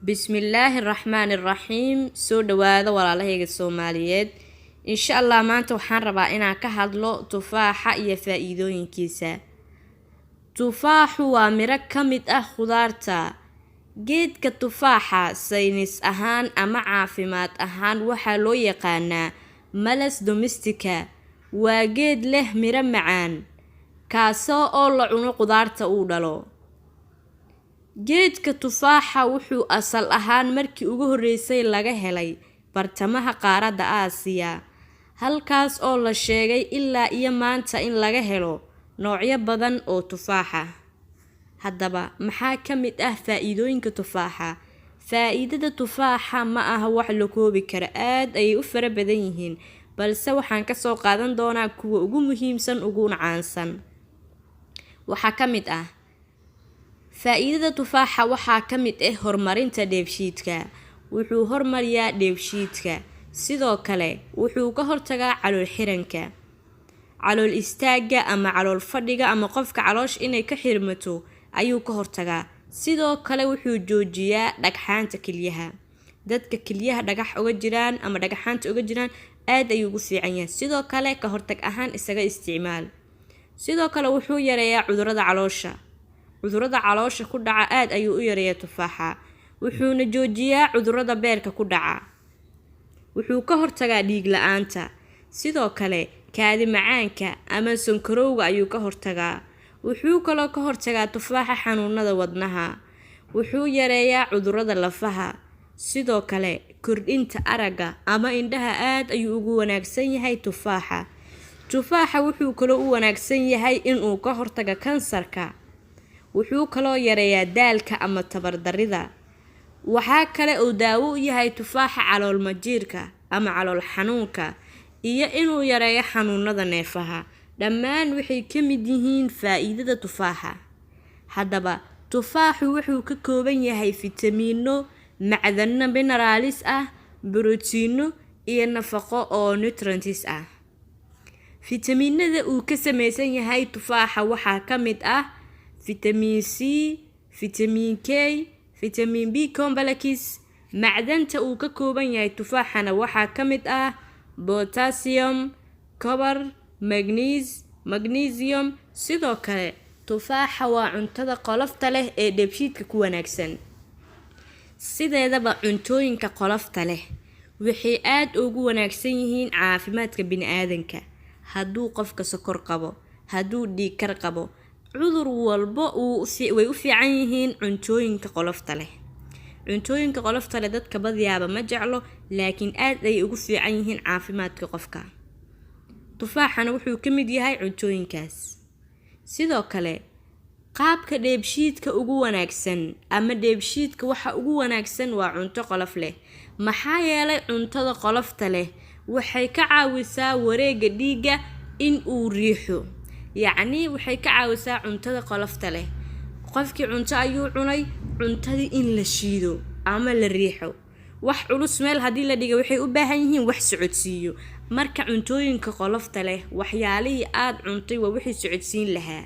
bismillaahi raxmaani raxiim. soo dhawaada walaalahayga Soomaaliyeed. insha Allah maanta waxaan rabaa inaan ka hadlo tufaaxa iyo faa'iidooyinkiisa. Tufaaxu waa miro ka mid ah khudaarta. Geedka tufaaxa saynis ahaan ama caafimaad ahaan waxaa loo yaqaanaa Malus domestica. Waa geed leh miro macaan kaasoo la cuno khudaarta uu dhalo. Geedka tufaaxa wuxuu asal ahaan markii ugu horeysay laga helay bartamaha qaaradda Aasiya, halkaas oo la sheegay ilaa iyo maanta in laga helo noocyo badan oo tufaaxa. Haddaba maxaa ka mid ah faa'iidooyinka tufaaxa? Faa'iidada tufaaxa ma aha wax la koobi karo, aad ay u fara badan yihiin, balse waxaan ka soo qaadan doonaa kuwa ugu muhiimsan uguna caansan. Waxaa ka mid ah faa'iidada tufaaxa waxaa ka mid ah horumarinta dheefshiidka. Wuxuu horumariyaa dheefshiidka. Sidoo kale wuxuu ka hortagaa calool xiranka, calool istaaga ama calool fadhiga ama qofka caloosh inay ka xirmato ayuu ka hortagaa. Sidoo kale wuxuu joojiyaa dhagxaanta kilyaha. Dadka kilyaha dhagax uga jiraan ama dhagxaanta uga jiraan aad ayuu ugu fiican yahay. Sidoo kale ka hortag ahaan isaga isticmaal. Sidoo kale wuxuu yareeyaa cudurrada caloosha. Cudurrada caloosha ku dhaca aad ayuu u yareeyaa tufaaxa. Wuxuuna joojiyaa cudurrada beerka ku dhaca. Wuxuu ka hortagaa dhiig la'aanta. Sidoo kale kaadi macaanka ama sonkorowga ayuu ka hortagaa. Wuxuu kaloo ka hortagaa tufaaxa xanuunada wadnaha. Wuxuu yareeyaa cudurrada lafaha. Sidoo kale kordhinta aragga ama indhaha aad ayuu ugu wanaagsan yahay tufaaxa. Tufaaxa wuxuu kaloo u wanaagsan yahay inuu ka hortaga kansarka. Wuxuu kaloo yareeyaa daalka ama tabar darrida. Waxaa kale oo daawo u yahay tufaaxa calool majiirka ama calool xanuunka iyo inuu yareeyo xanuunada neerfaha. Dhammaan waxay ka mid yihiin faa'iidada tufaaxa. Haddaba tufaaxu wuxuu ka kooban yahay fitamiino, macdano mineraalis ah, borotiino iyo nafaqo oo nutrients ah. Fitamiinada uu ka samaysan yahay tufaaxa waxaa ka mid ah Vitamin C, Vitamin K, Vitamin B complex. Macdanta uu ka kooban yahay tufaaxana waxaa ka mid ah potassium, copper, magnesium. Sidoo kale tufaaxa waa cuntada qolofta leh ee dheefshiidka ku wanaagsan. Sideedaba cuntooyinka qolofta leh waxay aad ugu wanaagsan yihiin caafimaadka bini'aadanka. Hadduu qofka sokor qabo, hadduu dhiig kar qabo, cudur walba way u fiican yihiin cuntooyinka qolofta leh. Cuntooyinka qolofta leh dadka badiyaaba ma jeclo, laakiin aad ay ugu fiican yihiin caafimaadka qofka. Tufaaxana wuxuu ka mid yahay cuntooyinkaas. Sidoo kale qaabka dheefshiidka ugu wanaagsan ama dheefshiidka waxa ugu wanaagsan waa cunto qolof leh. Maxaa yeelay cuntada qolofta leh waxay ka caawisaa wareegga dhiigga in uu riixo. Yacni waxay ka caawisaa cuntada qolofta leh. Qofkii cunto ayuu cunay, cuntadii in la shiido ama la riixo. Wax culus meel haddii la dhigo waxay u baahan yihiin wax socodsiiyo. Marka cuntooyinka qolofta leh waxyaalihii aad cuntay waa wixii socodsiin lahaa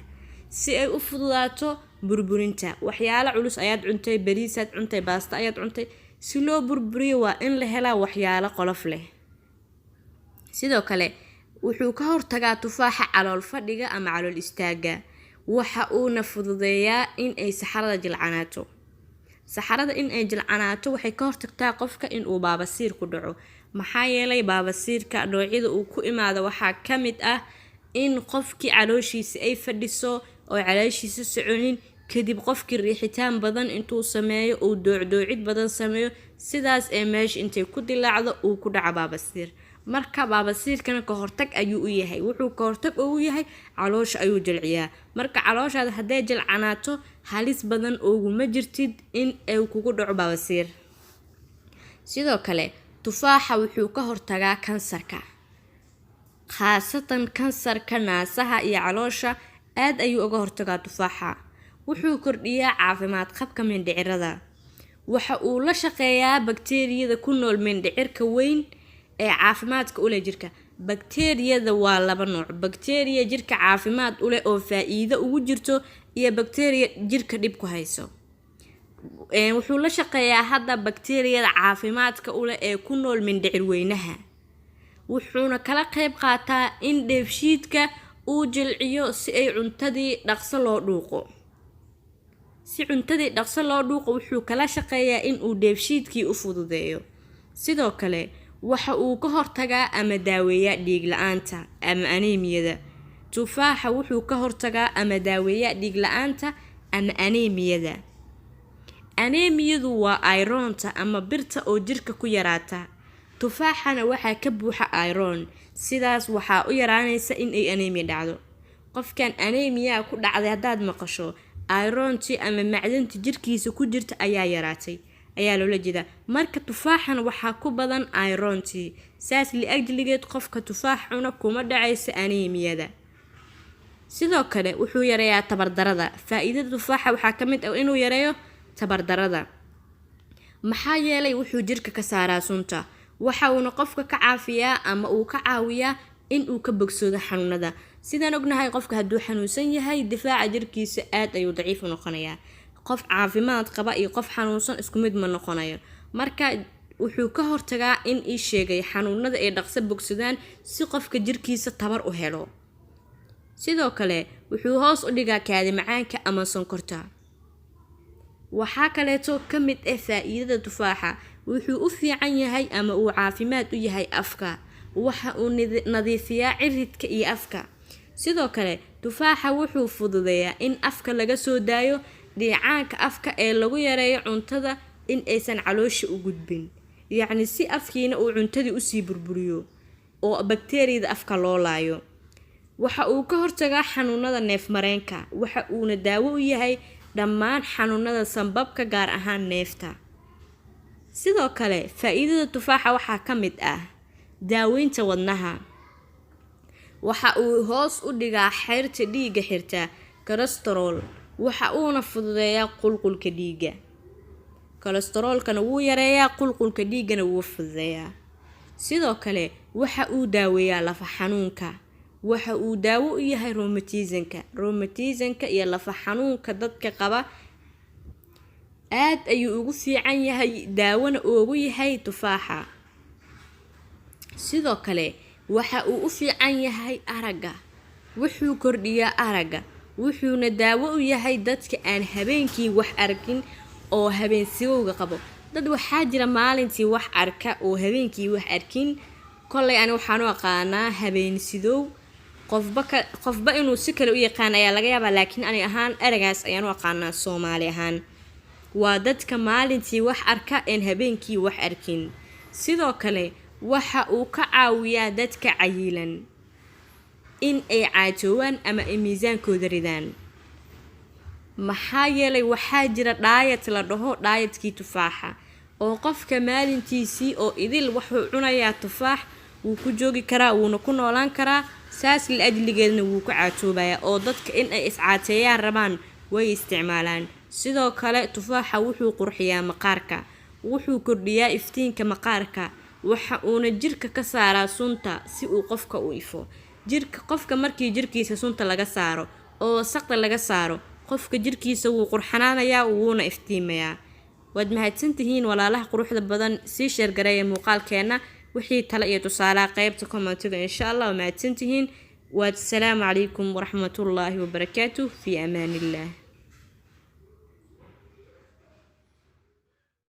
si ay u fududaato burburinta. Waxyaalo culus ayaad cuntay, bariis aad cuntay, baasta ayaad cuntay, si loo burburiyo waa in la helaa waxyaalo qolof leh. Sidoo kale wuxuu ka hortagaa tufaaxa calool fadhiga ama calool istaaga. Waxa uuna fududeeyaa in ay saxarada jilcanaato. Saxarada in ay jilcanaato waxay ka hortagtaa qofka in uu baabasiir ku dhaco. Maxaa yeelay baabasiirka noocyada uu ku imaado waxaa ka mid ah in qofkii calooshiisa ay fadhiso oo calooshiisa soconin, kadib qofkii riixitaan badan intuu sameeyo uu doocdoocid badan sameeyo, sidaas ee meesha intay ku dilaacdo uu ku dhaco baabasiir. Marka baabasiirkana ka hortag ayuu u yahay. Wuxuu ka hortag u yahay caloosha ayuu jilciyaa. Marka calooshaada hadday jilcanaato halis badan uguma jirtid in ay kugu dhaco baabasiir. Sidoo kale tufaaxa wuxuu ka hortagaa kansarka, khaasatan kansarka naasaha iyo caloosha aad ayuu uga hortagaa tufaaxa. Wuxuu kordhiyaa caafimaad qabka mindhicirada. Waxa uu la shaqeeyaa bakteeriyada ku nool mindhicirka weyn ee caafimaadka u leh jirka. Bakteeriyada waa laba nooc. Bakteeriya jirka caafimaad u leh oo faa'iido ugu jirto iyo bakteeriya jirka dhib ku hayso. wuxuu la shaqeeyaa hadda bakteeriyada caafimaadka u leh ee ku nool mindhicir weynaha, wuxuuna kala qayb qaataa in dheefshiidka uu jilciyo si ay cuntadii dhaqso loo dhuuqo. Wuxuu kala shaqeeyaa in uu dheefshiidkii u fududeeyo. Sidoo kale waxa uu ka hortagaa ama daaweeyaa dhiig la'aanta ama aneemiyada. Tufaaxa wuxuu ka hortagaa ama daaweeyaa dhiig la'aanta ama aneemiyada. Aneemiyadu waa ironta ama birta oo jirka ku yaraata. Tufaaxana waxaa ka buuxa iron, sidaas waxaa u yaraanaysa in ay aneemiya dhacdo. Qofkan aneemiya ku dhacday haddaad maqasho, ironti ama macdanta jirkiisa ku jirta ayaa yaraatay ayaa loola jeedaa. Marka tufaaxana waxaa ku badan ironti, saas li ajligeed qofka tufaax cuna kuma dhacaysa aneemiyada. Sidoo kale wuxuu yareeyaa tabardarada. Faa'iidada tufaaxa waxaa ka mid ah inuu yareeyo tabardarada. Maxaa yeelay wuxuu jirka ka saaraa sunta, waxa uuna qofka ka caafiyaa ama uu ka caawiyaa in uu ka bogsoodo xanuunada. Sidaan ognahay qofka hadduu xanuunsan yahay difaaca jirkiisa aad ayuu daciif u noqonayaa. Qof caafimaad qaba iyo qof xanuunsan isku mid ma noqonayo. Marka wuxuu ka hortagaa in ii sheegay xanuunada ay dhaqso bogsadaan si qofka jirkiisa tabar u helo. Sidoo kale wuxuu hoos u dhigaa kaadi macaanka ama sonkorta. Waxaa kaleeto ka mid ah faa'iidada tufaaxa, wuxuu u fiican yahay ama uu caafimaad u yahay afka. Waxa uu nadiifiyaa ciridka iyo afka. Sidoo kale tufaaxa wuxuu fududeeyaa in afka laga soo daayo dheecaanka afka ee lagu yareeyo cuntada in aysan caloosha u gudbin. Yacni si afkiina uu cuntadii u sii burburiyo oo bakteeriyada afka loo laayo. Waxa uu ka hortagaa xanuunada neef-mareenka. Waxa uuna daawo u yahay dhammaan xanuunada sanbabka gaar ahaan neefta. Sidoo kale faa'iidada tufaaxa waxaa ka mid ah daaweynta wadnaha. Waxa uu hoos u dhigaa xeerta dhiigga xirta cholesterol. Waxa uuna fududeeyaa qulqulka dhiigga. Cholesterolkana wuu yareeyaa, qulqulka dhiiggana wuu fududeeyaa. Sidoo kale waxa uu daaweeyaa lafa xanuunka. Waxa uu daawo u yahay rheumatismka iyo lafa xanuunka dadka qaba. Aad ayuu ugu fiican yahay, daawona ugu yahay tufaaxa. Sidoo kale waxa uu u fiican yahay aragga. Wuxuu kordhiyaa aragga. Wuxuuna daawo u yahay dadka aan habeenkii wax arkin oo habeensigowga qabo. Dad waxaa jira maalintii wax arka oo habeenkii wax arkin. Kollay aan waxaan u aqaanaa habeensidow. Qofba inuu si kale u yaqaan ayaa laga yaabaa, laakiin ani ahaan eragaas ayaan u aqaanaa Soomaali ahaan. Waa dadka maalintii wax arka aan habeenkii wax arkin. Sidoo kale waxa uu ka caawiyaa dadka cayilan in ay caajowaan ama ay miisaankooda ridaan. Maxaa yeelay waxaa jira diet la dhaho dietkii tufaaxa oo qofka maalintiisii oo idil wuxuu cunayaa tufaax wuu ku joogi karaa, wuuna ku noolaan karaa. saas la ajligeedna wuu ku caatoobayaa oo dadka in ay iscaateeyaan rabaan way isticmaalaan. Sidoo kale tufaaxa wuxuu qurxiyaa maqaarka, wuxuu kordhiyaa iftiinka maqaarka, waxa uuna jirka ka saaraa sunta si uu qofka u ifo. Qofka markii jirkiisa sunta laga saaro oo wasaqda laga saaro, qofka jirkiisa wuu qurxanaanayaa, wuuna iftiimayaa. waad mahadsantihiin walaalaha quruxda badan. sii share gareeya muuqaalkeena wixii talo iyo tusaale qaybta commentiga insha Allah. mahadsantihiin. والسلام عليكم ورحمة الله وبركاته. في أمان الله.